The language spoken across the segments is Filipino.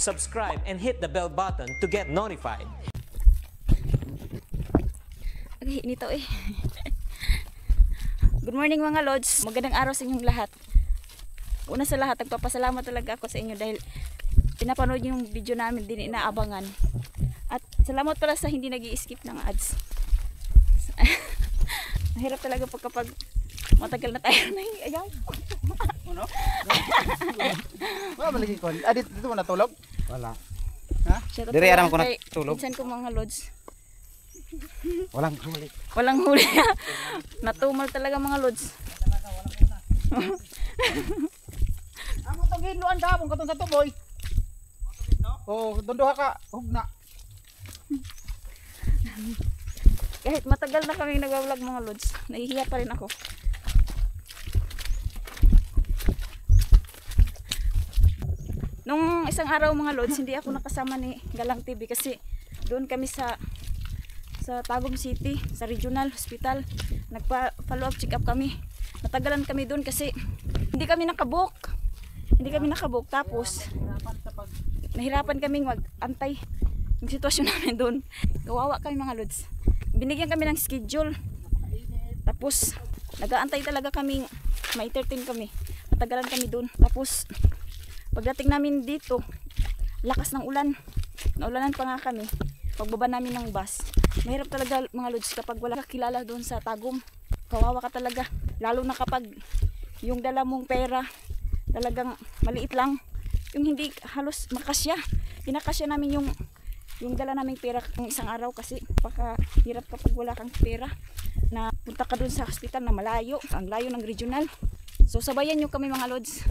subscribe, and hit the bell button to get notified. Okay, nito eh. Good morning mga lods. Magandang araw sa inyong lahat. Una sa lahat, nagpapasalamat talaga ako sa inyo dahil pinapanood yung video namin, din inaabangan. At salamat pala sa hindi nag-i-skip ng ads. Mahirap talaga kapag matagal na tayo na ayaw. Ano? Wala malagi ko. Dito mo natulog? Wala. Ha? Dire aram ko natulog. Minsan ko mga lods. Walang huli. Walang huli. Natumal talaga mga lods. Amo tong ginluan dabong katong sa tuboy. Oh, dondoha ka. Hugna. Kahit matagal na kami nag-vlog mga lods, nahihiya pa rin ako. Nung isang araw mga lods, hindi ako nakasama ni Galang TV kasi doon kami sa Tagum City, sa Regional Hospital. Nagpa-follow up, check up kami. Natagalan kami doon kasi hindi kami nakabook. Tapos nahirapan kaming mag-antay yung sitwasyon namin doon. Kawawa kami mga lods. Binigyan kami ng schedule. Tapos nag-aantay talaga kami, may 13 kami. Natagalan kami doon. Tapos pagdating namin dito, lakas ng ulan. Naulanan pa nga kami. Pagbaba namin ng bus, mahirap talaga mga lods kapag wala kakilala doon sa Tagum. Kawawa ka talaga. Lalo na kapag yung dala mong pera talagang maliit lang. Yung hindi halos makasya. Pinakasya namin yung dala naming pera ng isang araw kasi baka hirap kapag wala kang pera na punta ka doon sa hospital na malayo. Ang layo ng regional. So sabayan nyo kami mga lods.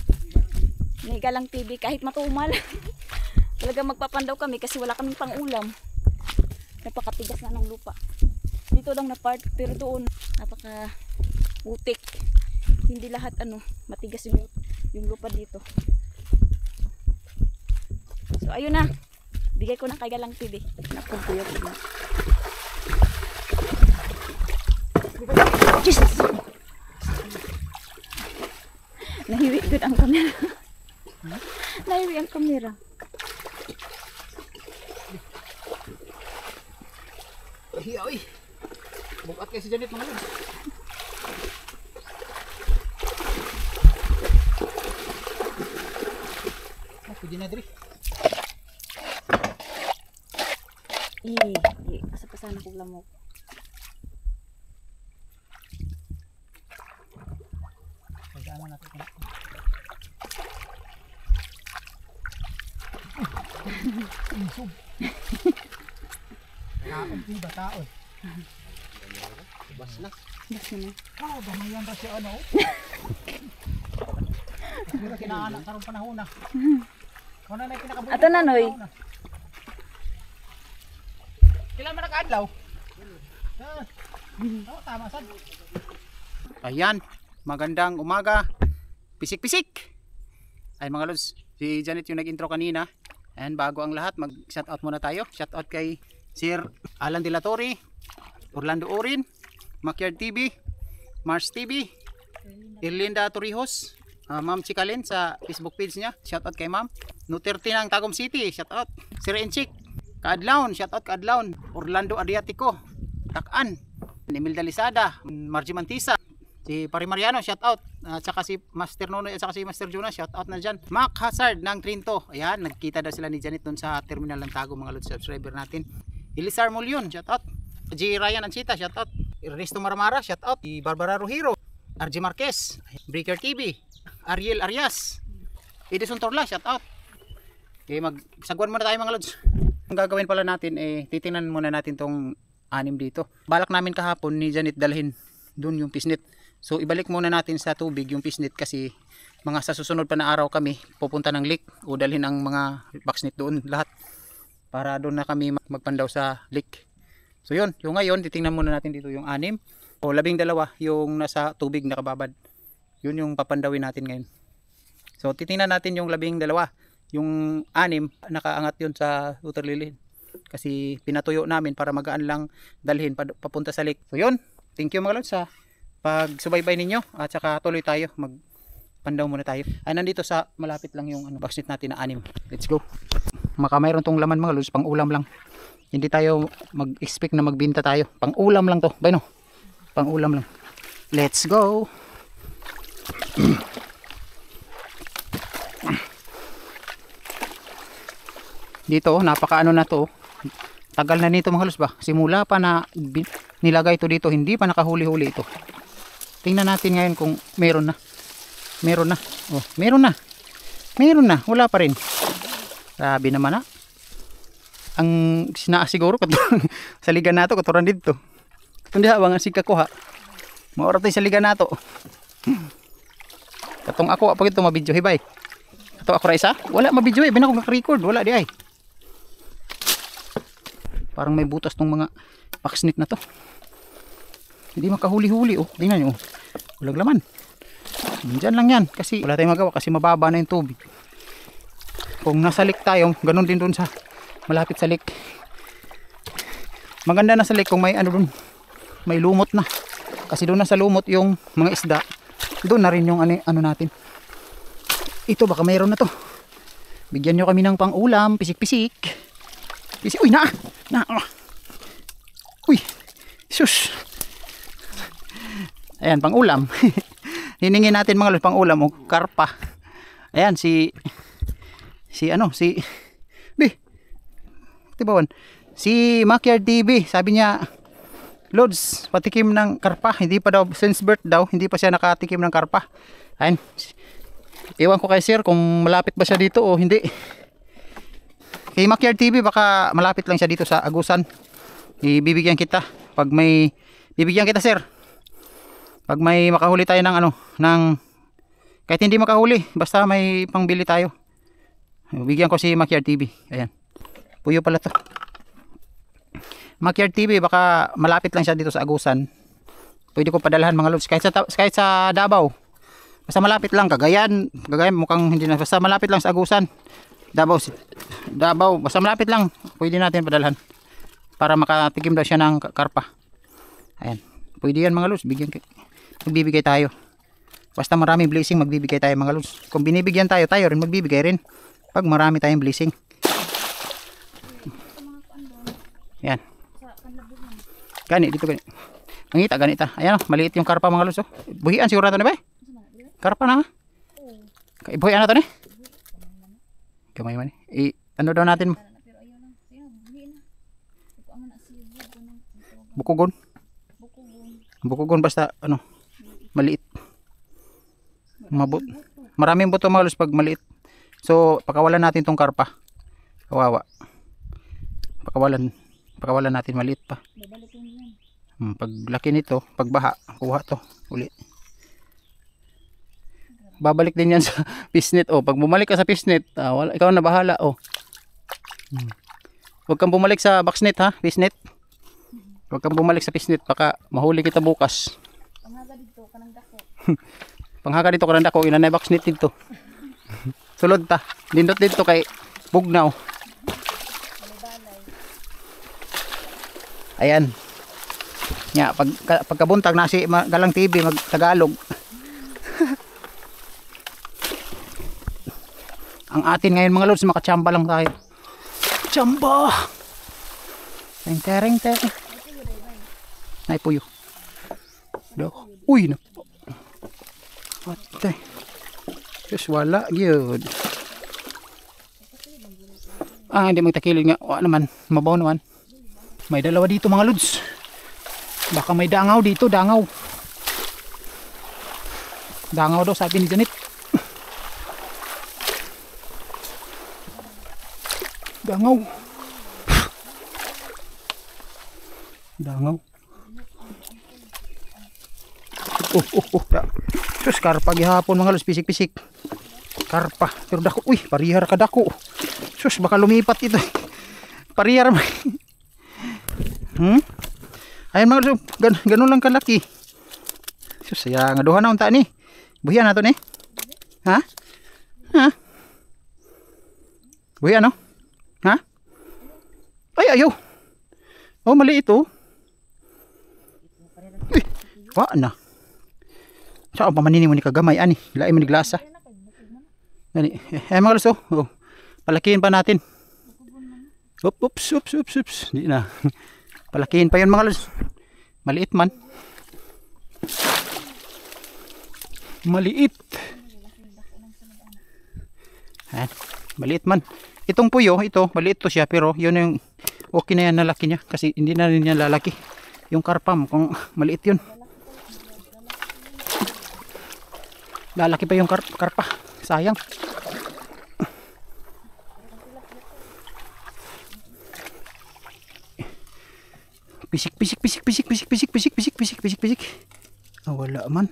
Ni Galang TV kahit matumal. Talagang magpapandaw kami kasi wala kaming pang-ulam. Napakatigas na ng lupa. Dito lang na part pero doon napaka putik. Hindi lahat matigas yung lupa dito. So ayun na. Bigay ko na kay Galang TV. Napuntuyo ko na. Jesus! Nahiwi ko ang kamera. Nahiwi ang kamera. Oy. Bukat kay si Janet mga lods. Pwede na diri. Pasapasana ko lamok. Pagdaan natin ko. Insub. Taon po ba taon? Bas na. Bamayan ba siya Pero kinaanak karong panahon na. Ano na pinakabuti? Ato na noy. Kailan man nakaadlaw? Tama sad. Ayan, magandang umaga. Pisik-pisik. Ay mga lods, si Janet yung nag-intro kanina. And bago ang lahat, mag-shoutout muna tayo. Shoutout kay Sir Alan De La Torre, Orlando Orin, Makyard TV, Mars TV, Irlinda Torrijos, Ma'am Chikalin sa Facebook page niya. Shoutout kay Ma'am. Nuterti ng Tagum City. Shoutout. Sir Enchik. Kaadlaon. Shoutout Kaadlaon. Orlando Adriatico. Takan. Emilda Lisada. Margie Mantisa. Si Pari Mariano. Shoutout. At saka si Master Nonoy at saka si Master Jonas. Shoutout na dyan. Mac Hazard ng Trinto. Ayan. Nagkita daw sila ni Janet doon sa terminal ng Tagum mga lods subscriber natin. Elisar Mulyon. Shoutout. G. Ryan Anchita. Shoutout. Ernesto Maramara. Shoutout. Si Barbara Rujiro. RJ Marquez. Breaker TV. Ariel Arias, Edison Torla, shout out. Okay, magsagwan muna tayo mga lods. Ang gagawin pala natin titingnan muna natin tong anim dito. Balak namin kahapon ni Janet dalhin doon yung pisnit. So ibalik muna natin sa tubig yung pisnit kasi mga sa susunod pa na araw kami pupunta ng lake o dalhin ang mga boxnit doon lahat para doon na kami magpandaw sa lake. So yun, yung ngayon titingnan muna natin dito yung anim o 12 yung nasa tubig nakababad. Yun yung papandawin natin ngayon. So titingnan natin yung 12. Yung 6 nakaangat yun sa uterlilin. Kasi pinatuyo namin para magaan lang dalhin papunta sa lake. So yun. Thank you mga lods sa pagsubaybay ninyo. At saka tuloy tayo. Magpandaw muna tayo. Ay nandito sa malapit lang yung boxnet natin na 6. Let's go. Maka mayroon tong laman mga lods, pang ulam lang. Hindi tayo mag-expect na magbenta tayo. Pang ulam lang to. Bay no? Pang ulam lang. Let's go. Dito, napaka ano na to. Tagal na nito mga lods ba? Simula pa na nilagay ito dito, hindi pa nakahuli-huli ito. Tingnan natin ngayon kung meron na. Meron na. Oh, meron na. Meron na. Wala pa rin. Grabe naman na. Ang sinasiguro sa liga nato katuran dito. Kundi habang ang sigkakuha. Maorat sa liga nato. Katong ako pag ito mabidyo hibay. Kato ako ra isa? Wala mabidyo eh. Binako naka-record. Wala di ay. Parang may butas tong mga paksnit na to. Hindi makahuli-huli oh. Tingnan nyo. Walang laman. Diyan lang yan. Kasi wala tayong magawa. Kasi mababa na yung tubig. Kung nasa lake tayo, ganun din dun sa malapit sa lake. Maganda na sa lake kung may ano dun. May lumot na. Kasi doon na sa lumot yung mga isda. Doon na rin yung ano natin. Ito baka mayroon na to. Bigyan nyo kami ng pang-ulam. Pisik-pisik. Pisik. Uy na! Uy! Sus! Ayan, pang-ulam. Hiningin natin mga lods, pang-ulam o karpa. Ayan, si Makyard TV, sabi niya, Lods, patikim ng karpa. Hindi pa daw, since birth daw, hindi pa siya nakatikim ng karpa. Ayan. Iwan ko kay sir kung malapit ba siya dito o hindi. Kay Makyard TV, baka malapit lang siya dito sa Agusan. Ibibigyan kita. Pag may, bibigyan kita sir. Pag may makahuli tayo ng ano, kahit hindi makahuli, basta may pangbili tayo. Bigyan ko si Makyard TV. Ayan. Puyo pala to. Makyard TV, baka malapit lang siya dito sa Agusan. Pwede ko padalhan mga lods. Kahit sa Davao. Basta malapit lang. Cagayan mukhang hindi na. Basta malapit lang sa Agusan. Davao. Basta malapit lang. Pwede natin padalhan. Para makatikim daw siya ng karpa. Ayan. Pwede yan mga lods. Magbibigay tayo. Basta maraming blessing, magbibigay tayo mga lods. Kung binibigyan tayo, tayo rin magbibigay rin. Pag marami tayong blessing. Yan. Gani, dito gani. Mangita, ganita. Ayan o, maliit yung karpa mga lods. Buhian siguro na ito na ba? Karpa na ha? Buhian na ito ni? Kamay man. Ano daw natin? Bukugon. Bukugon basta ano, maliit. Maraming buto mga lods pag maliit. So, pakawalan natin tong karpa. Kawawa. Pakawalan natin maliit pa. Pag laki nito, pag baha, kuha to uli. Babalik din yan sa fishnet. Pag bumalik ka sa fishnet, ikaw na bahala. Huwag kang bumalik sa boxnet ha, fishnet. Huwag kang bumalik sa fishnet, baka mahuli kita bukas. Panghaga dito kanang dako. Panghaga dito kanang dako, inanay boxnet dito. Sulod ta. Lindot dito kay bugnaw. Ayan. Nya pagkabuntag na si Galang TV mag-Tagalog. Ang atin ngayon mga lods, makachamba lang tayo. Chamba. Tereng. Nay puyo. Uy na. Patay. Just wala gyud. Hindi magtakilid nga. Wa naman, mabaw naman. May dalawa dito mga lods. Baka may dangaw dito, dangaw. Dangaw daw sabi ni Janet. Dangaw. Dangaw. Sus, karpa gihapon mga lods, pisik-pisik. Karpa, pero dako. Uy, parihar ka dako. Sus, baka lumipat ito. Parihar. Ayan mga lods, ganun lang kalaki. Sus, saya nga duha na unta ni. Buhian na to ni. Ha? Buhian no? Ha? Ay, ayaw. Mali ito. Uy, wa na. Saan pa manini mo ni kagamay ani? Lain mo ni glasa. Gani. Mga lods, palakihin pa natin. Oops. Hindi na. Palakihin pa yun mga lods. Maliit man. Maliit. Ayan. Maliit man. Itong puyo, ito, maliit to siya. Pero yun yung okay na yan na laki niya. Kasi hindi na rin yan lalaki. Yung karpa kung maliit yun. Lalaki pa yung karpa. Sayang. Pisik. Ah, wala man.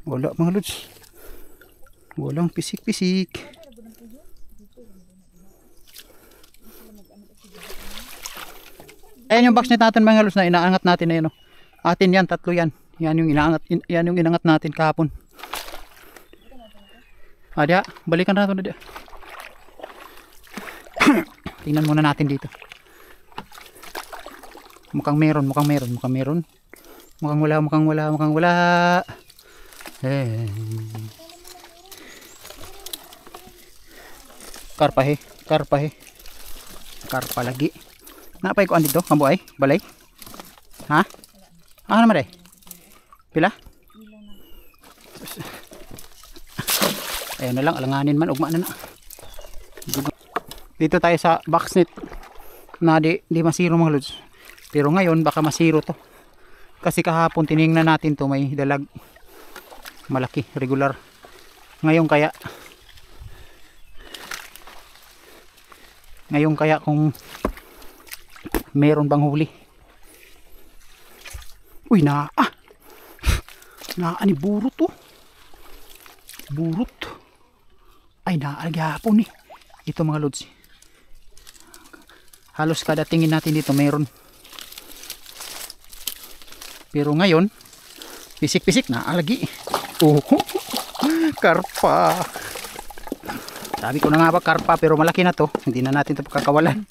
Wala mga lods. Walang pisik. Ayan yung box net natin mga lods na inaangat natin na yun. Oh. Atin yan, 3 yan. Yan yung inangat natin kahapon. Ah, diya. Balikan na ito na diya. Tingnan muna natin dito. Mukhang meron. Mukhang wala. Karpa lagi. Napay ko andito, kambuay, balay. Ha? Ano naman pila? Ayan na lang, alanganin man, ugma na. Dito tayo sa boxnet na di masiro mga lods. Pero ngayon baka masiro to. Kasi kahapon tiningnan natin to, may dalag malaki, regular. Ngayon kaya kung meron bang huli. Uy, ni burot to. Ay, naagyapo ni. Ito mga lods. Halos kada tingin natin dito meron. Pero ngayon, pisik na alagi. Karpa. Sabi ko na nga ba karpa, pero malaki na to. Hindi na natin ito pagkakawalan.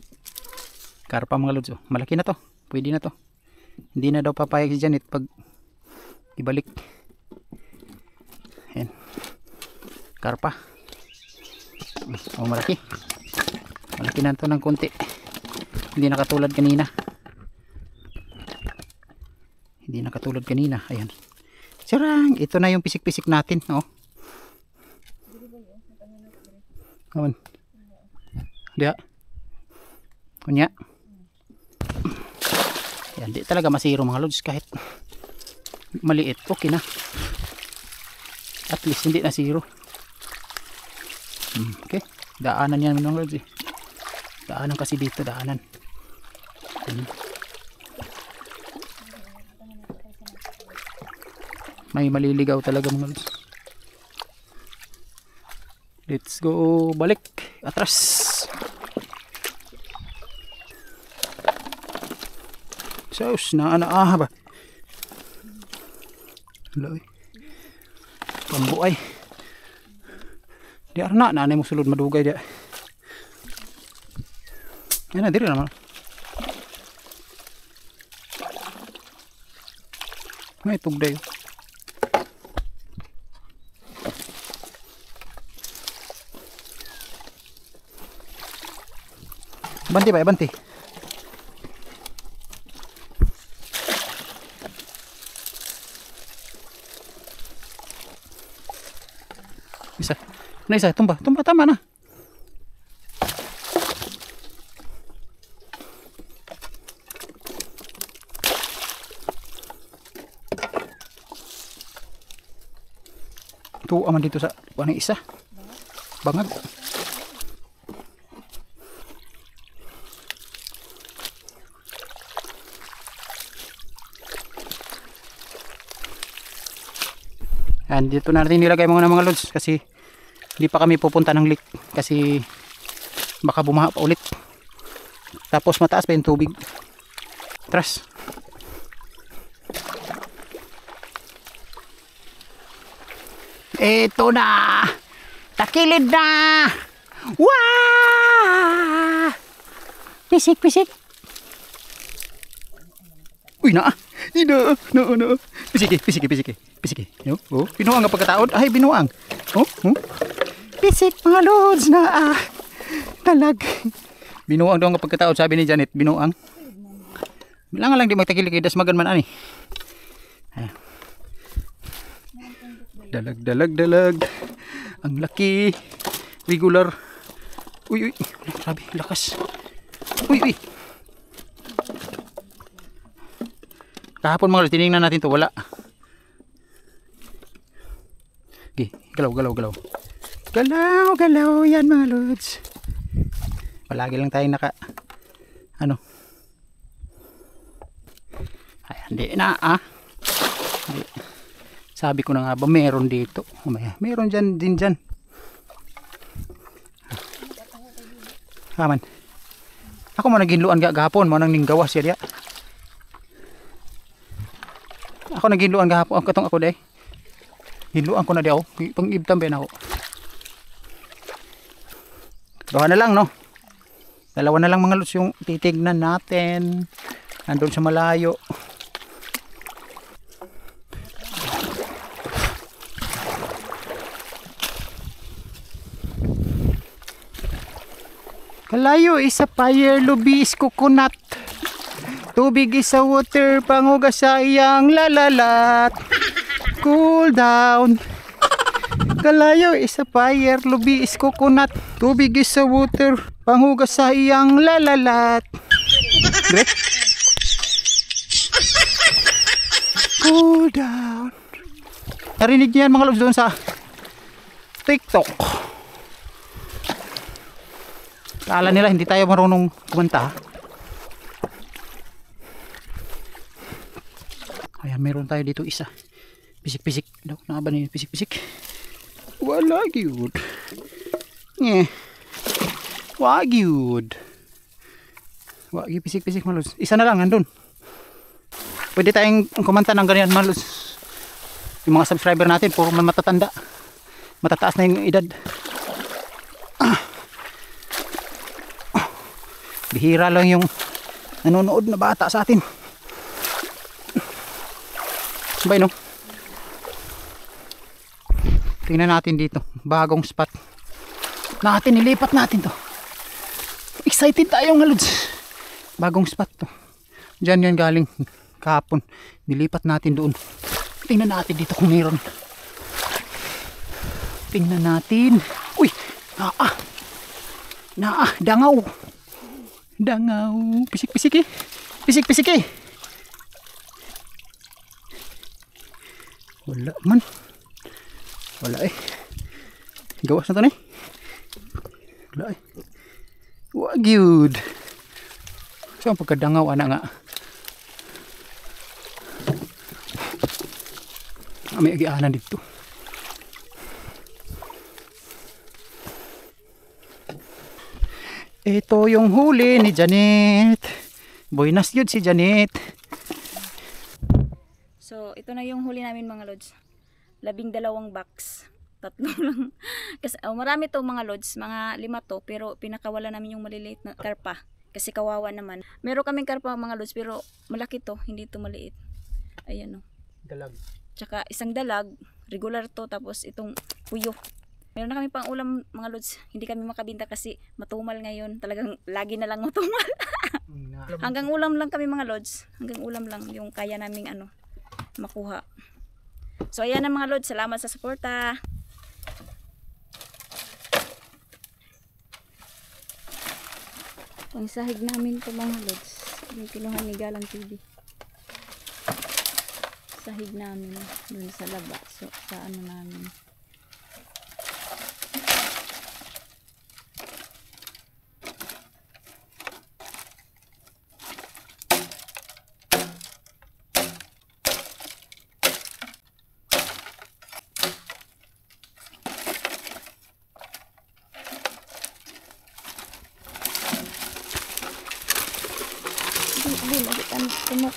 Karpa mga lods. Malaki na to. Pwede na to. Hindi na daw papayag si Janet pag ibalik. Ayan. Karpa. Malaki. Malaki na to ng konti. Hindi na katulad kanina. Ayan. Sarang. Ito na yung pisik natin. Oh. Kawan. Diya. Kunya. Yan, di talaga masiro mga lods kahit maliit. Okay na. At least hindi na zero. Okay. Daanan yan mga lods eh. Daanan kasi dito. May maliligaw talaga mga lods. Let's go. Balik. Atras. Saus na ba? Loy. Pambuay. Di arna nanay mo sulod madugay dia. Yan na diri naman. May tugday. Banti. Isa, tumba, tama na. Ito aman dito sa kuan isa. Bangag. Yan, dito natin nilagay mga lods kasi hindi pa kami pupunta ng lake kasi baka bumaha pa ulit. Tapos mataas pa yung tubig. Tras. Ito na. Takilid na. Wah! Pisik. Uy na. No. Pisiki. Oh, binuang ang pagkataon. Ay, binuang. Oh. Pisik mga lods na dalag. Binuang daw ang pagkataon, sabi ni Janet, binuang. Bilangan lang di magtakilig, dasmagan man ani. Ayan. Dalag. Ang laki. Regular. Uy. Grabe, lakas. Uy. Kahapon mga lods, tinignan natin to, wala. Okay, galaw. Galaw yan mga lods. Palagi lang tayong naka ay, hindi na Hindi. Sabi ko na nga ba meron dito. Meron din dyan. Kaman. Ako mo naginluan gahapon, mo nang ninggawas siya. Ako naginluan gahapon, katong ako day. Ginluan ko na di ako, pang-ibtam ba na ako. Dalawa na lang, no? Dalawa na lang mga lods yung titignan natin. Nandun sa malayo. Kalayo is a fire, lubi is coconut. Tubig is a water, pangugas sa iyang lalalat. Cool down. Kalayo is a fire, lubi is coconut. Tubig is a water, pangugas sa iyang lalalat. Great. Cool down. Narinig niyo yan mga lods doon sa TikTok. Kala nila hindi tayo marunong kumanta. Ayan, meron tayo dito isa. Pisik-pisik daw. Nakaba na yun, pisik-pisik. Wala gyud. Wag yun. Wag yun, pisik-pisik malus. Isa na lang, nandun. Pwede tayong kumanta ng ganyan malus. Yung mga subscriber natin, puro man matatanda. Matataas na yung edad. Bihira lang yung nanonood na bata sa atin. Sabay no? Tingnan natin dito. Bagong spot. Nilipat natin to. Excited tayo nga lods. Bagong spot to. Diyan yan galing kahapon. Nilipat natin doon. Tingnan natin dito kung meron. Tingnan natin. Uy! Dangaw. Pisik-pisik eh. Pisik-pisik eh. Wala man. Wala eh. Gawas na to na eh. Wala eh. Wag yun. So ang pagkadangaw ana nga. May agianan dito. Ito yung huli ni Janet. Buenas yun si Janet. So, ito na yung huli namin mga lods. 12 box. 3 lang. Kasi marami to mga lods. Mga 5 to. Pero pinakawala namin yung maliliit na karpa. Kasi kawawa naman. Meron kaming karpa mga lods. Pero malaki to. Hindi to maliit. Ayan o. Dalag. Tsaka isang dalag. Regular to. Tapos itong puyo. Meron na kami pang ulam mga lods. Hindi kami makabinta kasi matumal ngayon. Talagang lagi na lang matumal. Hanggang ulam lang kami mga lods. Hanggang ulam lang yung kaya naming makuha. So ayan na mga lods. Salamat sa suporta. Pang sahig namin to mga lods. Yung kinuhan ni Galang TV. Sahig namin dun sa laba. So sa namin. Lagi kami tumok.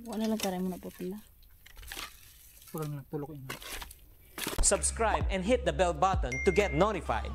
Wala lang taray mo na putla. Puro na tulog ina. Subscribe and hit the bell button to get notified.